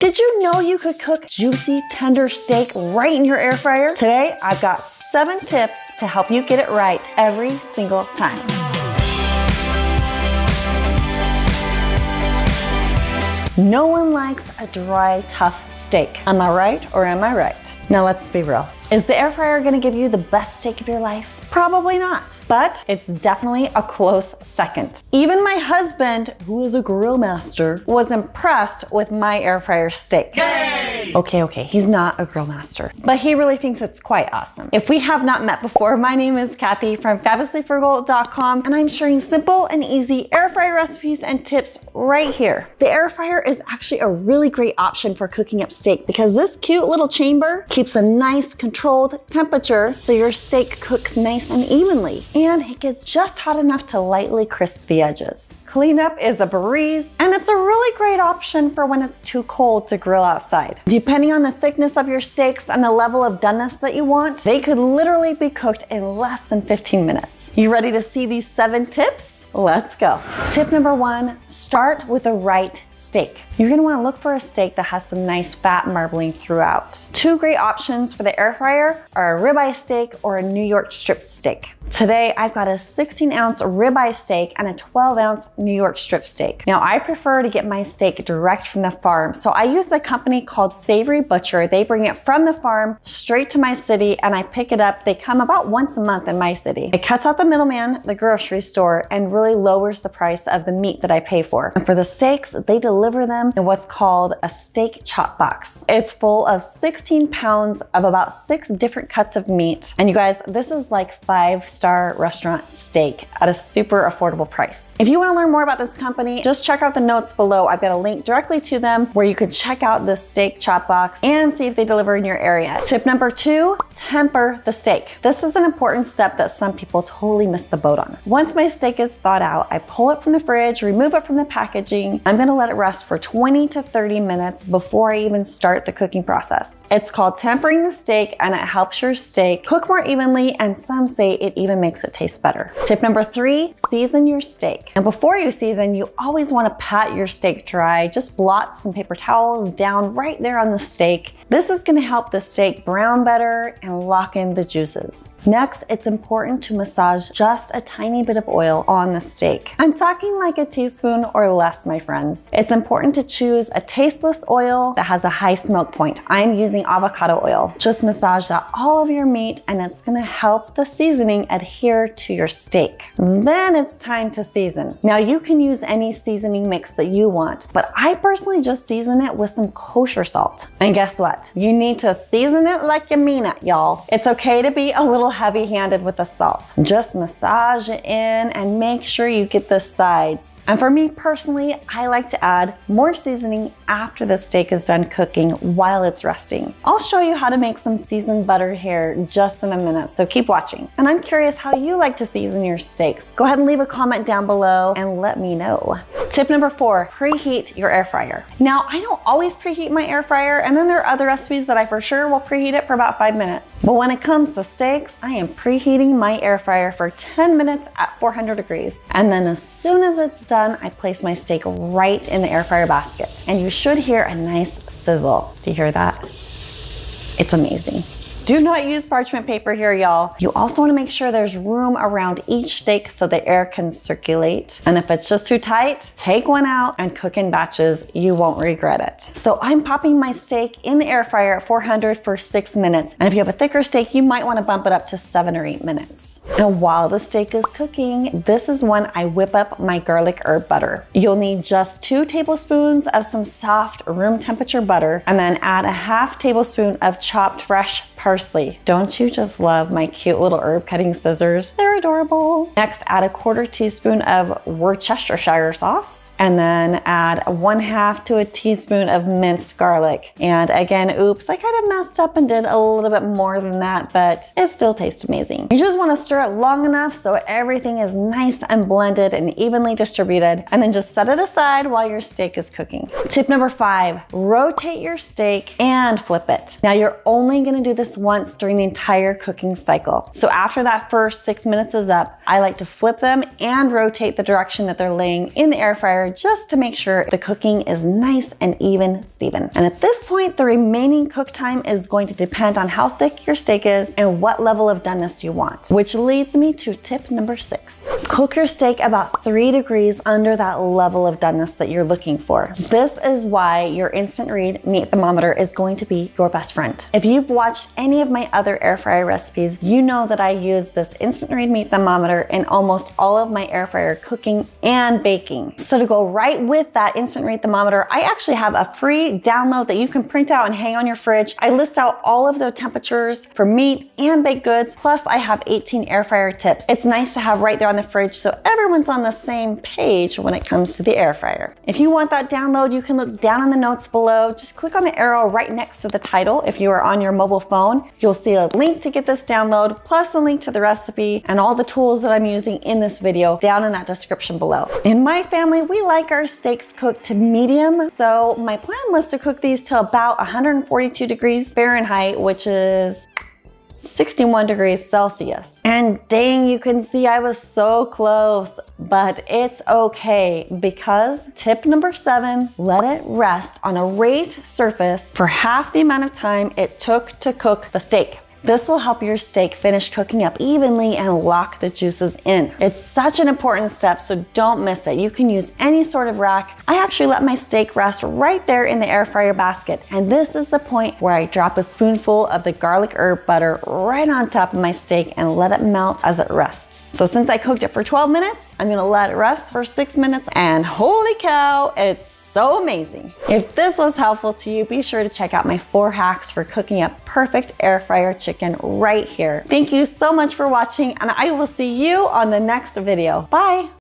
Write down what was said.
Did you know you could cook juicy, tender steak right in your air fryer? Today, I've got 7 tips to help you get it right every single time. No one likes a dry, tough steak. Am I right or am I right? Now let's be real. Is the air fryer gonna give you the best steak of your life? Probably not, but it's definitely a close second. Even my husband, who is a grill master, was impressed with my air fryer steak. Yay! Okay, he's not a grill master, but he really thinks it's quite awesome. If we have not met before, my name is Kathy from fabulesslyfrugal.com, and I'm sharing simple and easy air fryer recipes and tips right here. The air fryer is actually a really great option for cooking up steak because this cute little chamber keeps a nice controlled temperature so your steak cooks nice and evenly, and it gets just hot enough to lightly crisp the edges. Cleanup is a breeze, and it's a really great option for when it's too cold to grill outside. Depending on the thickness of your steaks and the level of doneness that you want, they could literally be cooked in less than 15 minutes. You ready to see these 7 tips? Let's go. Tip number 1, start with the right steak. You're gonna wanna look for a steak that has some nice fat marbling throughout. 2 great options for the air fryer are a ribeye steak or a New York strip steak. Today, I've got a 16-ounce ribeye steak and a 12-ounce New York strip steak. Now, I prefer to get my steak direct from the farm, so I use a company called Savory Butcher. They bring it from the farm straight to my city, and I pick it up. They come about once a month in my city. It cuts out the middleman, the grocery store, and really lowers the price of the meat that I pay for. And for the steaks, they deliver them in what's called a steak chop box. It's full of 16 pounds of about 6 different cuts of meat. And you guys, this is like 5-star restaurant steak at a super affordable price. If you want to learn more about this company, just check out the notes below. I've got a link directly to them where you can check out the steak chop box and see if they deliver in your area. Tip number 2, temper the steak. This is an important step that some people totally miss the boat on. Once my steak is thawed out, I pull it from the fridge, remove it from the packaging. I'm gonna let it rest for 20 to 30 minutes before I even start the cooking process. It's called tempering the steak, and it helps your steak cook more evenly, and some say it even makes it taste better. Tip number 3, season your steak. And before you season, you always want to pat your steak dry. Just blot some paper towels down right there on the steak. This is going to help the steak brown better and lock in the juices. Next, it's important to massage just a tiny bit of oil on the steak. I'm talking like a teaspoon or less, my friends. It's important to choose a tasteless oil that has a high smoke point. I'm using avocado oil. Just massage that all over your meat, and it's gonna help the seasoning adhere to your steak. Then it's time to season. Now, you can use any seasoning mix that you want, but I personally just season it with some kosher salt. And guess what? You need to season it like you mean it, y'all. It's okay to be a little heavy-handed with the salt. Just massage it in and make sure you get the sides. And for me personally, I like to add more seasoning after the steak is done cooking while it's resting. I'll show you how to make some seasoned butter here just in a minute, so keep watching. And I'm curious how you like to season your steaks. Go ahead and leave a comment down below and let me know. Tip number 4, preheat your air fryer. Now, I don't always preheat my air fryer, and then there are other recipes that I for sure will preheat it for about 5 minutes. But when it comes to steaks, I am preheating my air fryer for 10 minutes at 400 degrees. And then as soon as it's done, I place my steak right in the air fryer basket. And you should hear a nice sizzle. Do you hear that? It's amazing. Do not use parchment paper here, y'all. You also want to make sure there's room around each steak so the air can circulate. And if it's just too tight, take one out and cook in batches. You won't regret it. So I'm popping my steak in the air fryer at 400 for 6 minutes. And if you have a thicker steak, you might want to bump it up to 7 or 8 minutes. And while the steak is cooking, this is when I whip up my garlic herb butter. You'll need just 2 tablespoons of some soft room temperature butter, and then add a half tablespoon of chopped fresh parsley. Don't you just love my cute little herb cutting scissors? They're adorable. Next, add a 1/4 teaspoon of Worcestershire sauce. And then add 1/2 to a teaspoon of minced garlic. And again, oops, I kind of messed up and did a little bit more than that, but it still tastes amazing. You just want to stir it long enough so everything is nice and blended and evenly distributed, and then just set it aside while your steak is cooking. Tip number 5, rotate your steak and flip it. Now, you're only going to do this once during the entire cooking cycle. So after that first 6 minutes is up, I like to flip them and rotate the direction that they're laying in the air fryer just to make sure the cooking is nice and even, Steven. And at this point, the remaining cook time is going to depend on how thick your steak is and what level of doneness you want, which leads me to tip number 6. Cook your steak about 3 degrees under that level of doneness that you're looking for. This is why your instant read meat thermometer is going to be your best friend. If you've watched any of my other air fryer recipes, you know that I use this instant read meat thermometer in almost all of my air fryer cooking and baking. So to go right with that instant read thermometer, I actually have a free download that you can print out and hang on your fridge. I list out all of the temperatures for meat and baked goods, plus I have 18 air fryer tips. It's nice to have right there on the fridge so everyone's on the same page when it comes to the air fryer. If you want that download, you can look down in the notes below. Just click on the arrow right next to the title. If you are on your mobile phone, you'll see a link to get this download, plus a link to the recipe and all the tools that I'm using in this video down in that description below. In my family, we like our steaks cooked to medium, so my plan was to cook these to about 142 degrees Fahrenheit, which is 61 degrees Celsius. And dang, you can see I was so close, but it's okay because tip number 7, let it rest on a raised surface for half the amount of time it took to cook the steak. This will help your steak finish cooking up evenly and lock the juices in. It's such an important step, so don't miss it. You can use any sort of rack. I actually let my steak rest right there in the air fryer basket. And this is the point where I drop a spoonful of the garlic herb butter right on top of my steak and let it melt as it rests. So since I cooked it for 12 minutes, I'm gonna let it rest for 6 minutes, and holy cow, it's so amazing. If this was helpful to you, be sure to check out my 4 hacks for cooking up perfect air fryer chicken right here. Thank you so much for watching, and I will see you on the next video. Bye.